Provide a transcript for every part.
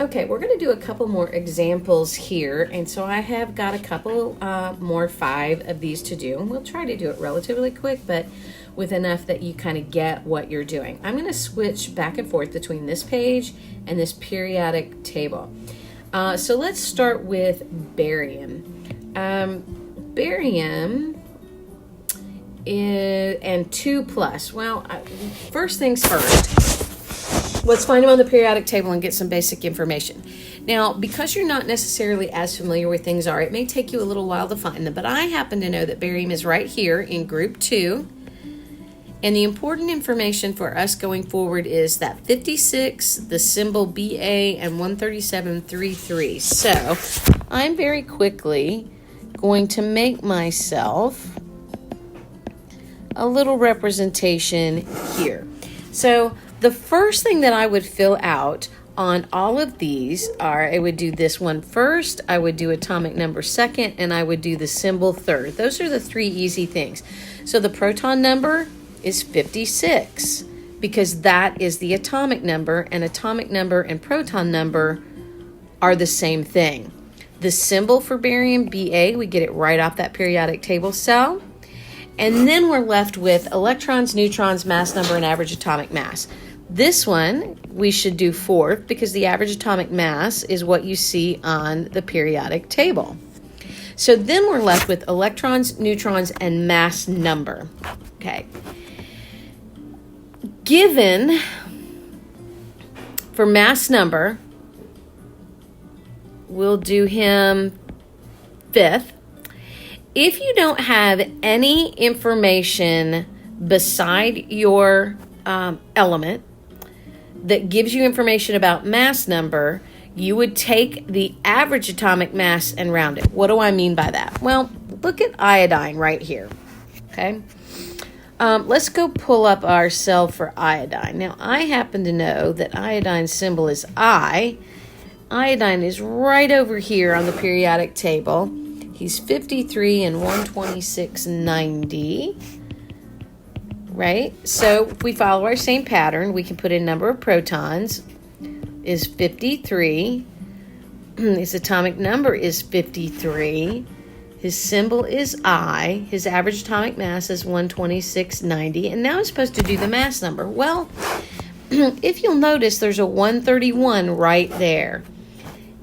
Okay, we're going to do a couple more examples here. And so I have got a couple more, 5 of these to do. And we'll try to do it relatively quick, but with enough that you kind of get what you're doing. I'm going to switch back and forth between this page and this periodic table. So let's start with barium. Barium is, and 2+. Well, first things first, let's find them on the periodic table and get some basic information. Now, because you're not necessarily as familiar with things are, it may take you a little while to find them, but I happen to know that barium is right here in group 2. And the important information for us going forward is that 56, the symbol BA, and 137.33. So I'm very quickly going to make myself a little representation here. So the first thing that I would fill out on all of these are, I would do this one first, I would do atomic number second, and I would do the symbol third. Those are the 3 easy things. So the proton number is 56 because that is the atomic number, and atomic number and proton number are the same thing. The symbol for barium, Ba, we get it right off that periodic table cell. And then we're left with electrons, neutrons, mass number, and average atomic mass. This one we should do fourth because the average atomic mass is what you see on the periodic table. So then we're left with electrons, neutrons, and mass number. Okay. Given for mass number, we'll do him fifth. If you don't have any information beside your element that gives you information about mass number, you would take the average atomic mass and round it. What do I mean by that? Well, look at iodine right here. Okay. Let's go pull up our cell for iodine. Now, I happen to know that iodine's symbol is I. Iodine is right over here on the periodic table. He's 53 and 126.90. Right? So if we follow our same pattern, we can put in number of protons is 53. His atomic number is 53. His symbol is I. His average atomic mass is 126.90. And now I'm supposed to do the mass number. Well, if you'll notice, there's a 131 right there.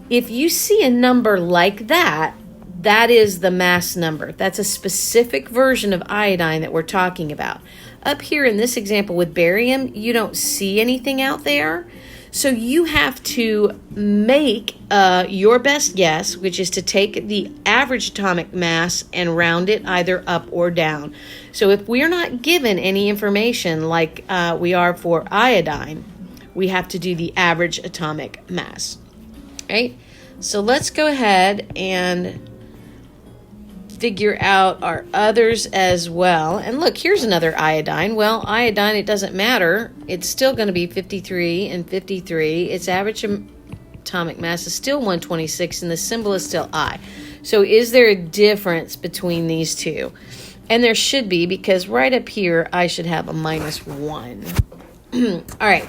If you see a number like that, that is the mass number. That's a specific version of iodine that we're talking about. Up here in this example with barium, you don't see anything out there. So you have to make your best guess, which is to take the average atomic mass and round it either up or down. So if we're not given any information like we are for iodine, we have to do the average atomic mass. Right? So let's go ahead and figure out our others as well. And look, here's another iodine. Well, iodine, it doesn't matter. It's still going to be 53 and 53. Its average atomic mass is still 126, and the symbol is still I. So is there a difference between these two? And there should be, because right up here, I should have a -1. All right.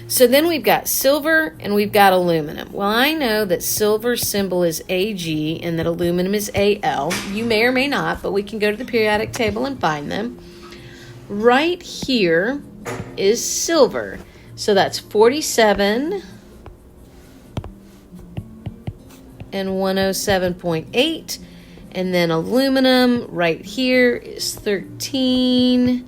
So then we've got silver and we've got aluminum. Well, I know that silver's symbol is Ag and that aluminum is Al. You may or may not, but we can go to the periodic table and find them. Right here is silver. So that's 47 and 107.8. And then aluminum right here is 13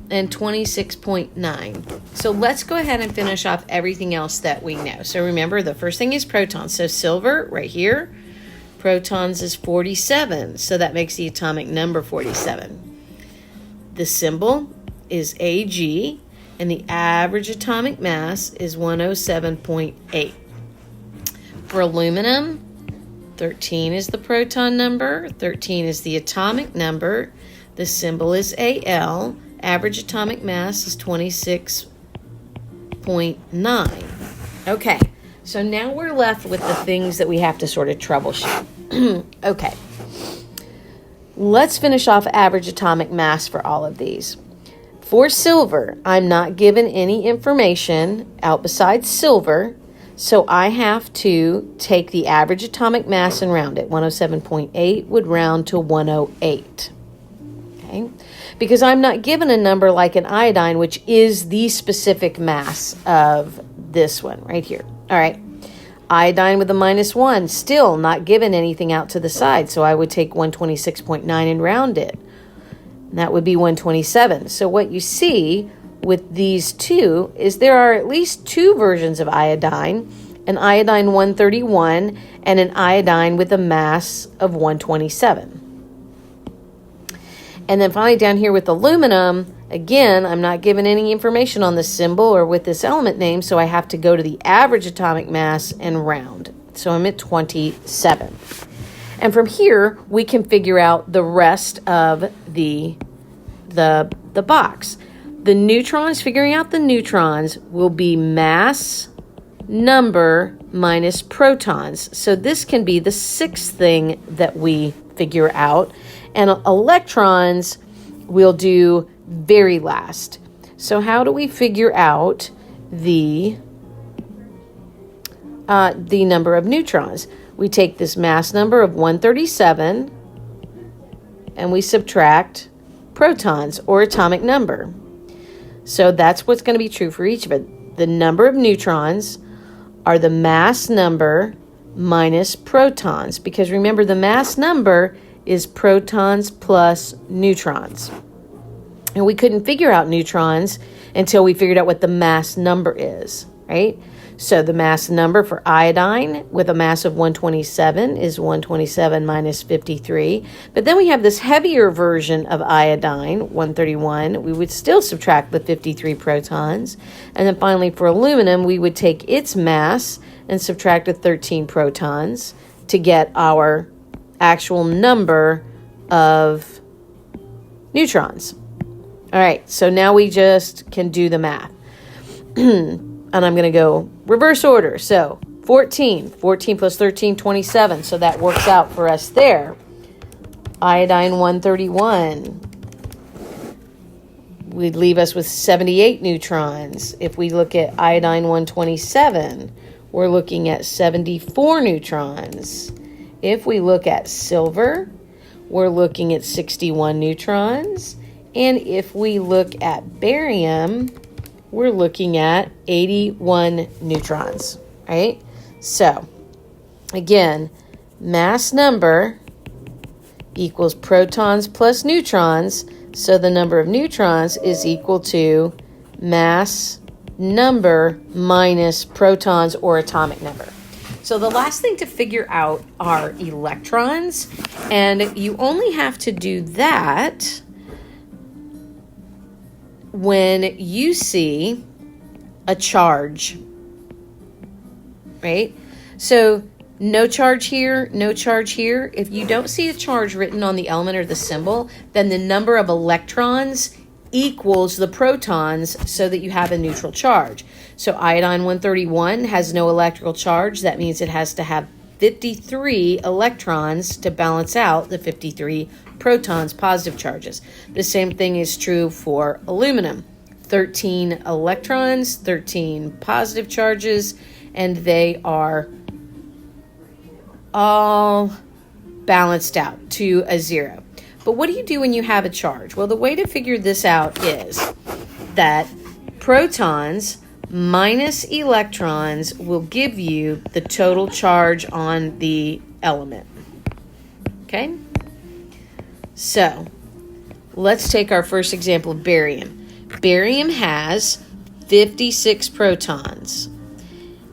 and 26.9. So let's go ahead and finish off everything else that we know. So remember, the first thing is protons. So silver right here, protons is 47. So that makes the atomic number 47. The symbol is Ag, and the average atomic mass is 107.8. For aluminum, 13 is the proton number, 13 is the atomic number, the symbol is Al, average atomic mass is 26.9. Okay, so now we're left with the things that we have to sort of troubleshoot. Okay, let's finish off average atomic mass for all of these. For silver, I'm not given any information out besides silver. So I have to take the average atomic mass and round it. 107.8 would round to 108. Okay? Because I'm not given a number like an iodine, which is the specific mass of this one right here. All right. Iodine with a -1, still not given anything out to the side. So I would take 126.9 and round it. And that would be 127. So what you see with these two is there are at least two versions of iodine, an iodine 131 and an iodine with a mass of 127. And then finally down here with aluminum, again, I'm not given any information on the symbol or with this element name, so I have to go to the average atomic mass and round. So I'm at 27. And from here, we can figure out the rest of the box. The neutrons, figuring out the neutrons will be mass number minus protons. So this can be the sixth thing that we figure out. And electrons we'll do very last. So how do we figure out the number of neutrons? We take this mass number of 137 and we subtract protons or atomic number. So that's what's going to be true for each of it. The number of neutrons are the mass number minus protons, because remember the mass number is protons plus neutrons. And we couldn't figure out neutrons until we figured out what the mass number is, right? So the mass number for iodine with a mass of 127 is 127 minus 53. But then we have this heavier version of iodine, 131. We would still subtract the 53 protons. And then finally for aluminum, we would take its mass and subtract the 13 protons to get our actual number of neutrons. All right, so now we just can do the math. And I'm going to go reverse order. So 14 plus 13, 27. So that works out for us there. Iodine 131 would leave us with 78 neutrons. If we look at iodine 127, we're looking at 74 neutrons. If we look at silver, we're looking at 61 neutrons. And if we look at barium, we're looking at 81 neutrons, right? So, again, mass number equals protons plus neutrons. So the number of neutrons is equal to mass number minus protons or atomic number. So the last thing to figure out are electrons, and you only have to do that when you see a charge, right? So no charge here, no charge here. If you don't see a charge written on the element or the symbol, then the number of electrons equals the protons so that you have a neutral charge. So iodine 131 has no electrical charge. That means it has to have 53 electrons to balance out the 53 protons, positive charges. The same thing is true for aluminum. 13 electrons, 13 positive charges, and they are all balanced out to a 0. But what do you do when you have a charge? Well, the way to figure this out is that protons minus electrons will give you the total charge on the element. Okay? So, let's take our first example of barium. Barium has 56 protons.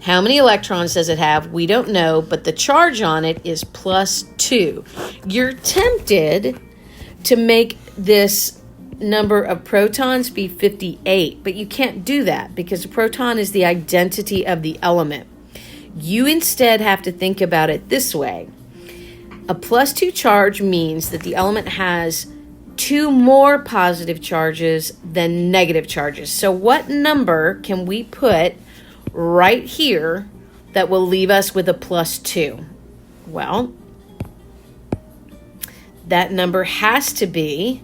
How many electrons does it have? We don't know, but the charge on it is +2. You're tempted to make this number of protons be 58, but you can't do that because a proton is the identity of the element. You instead have to think about it this way. A +2 charge means that the element has 2 more positive charges than negative charges. So what number can we put right here that will leave us with a +2? Well, that number has to be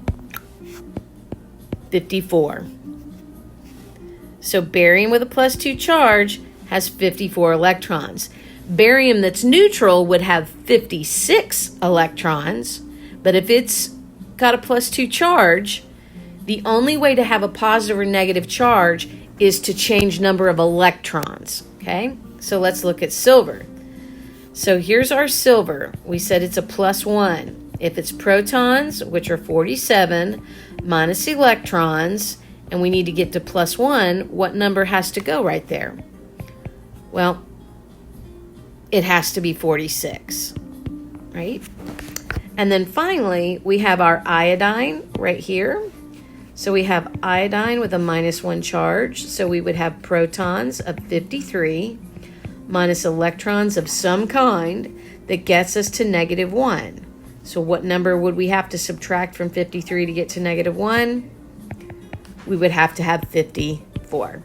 54. So barium with a +2 charge has 54 electrons. Barium that's neutral would have 56 electrons, but if it's got a +2 charge, the only way to have a positive or negative charge is to change number of electrons, okay? So let's look at silver. So here's our silver. We said it's a +1. If it's protons, which are 47, minus electrons, and we need to get to +1, what number has to go right there? Well, it has to be 46, right? And then finally, we have our iodine right here. So we have iodine with a -1 charge. So we would have protons of 53 minus electrons of some kind that gets us to -1. So what number would we have to subtract from 53 to get to -1? We would have to have 54.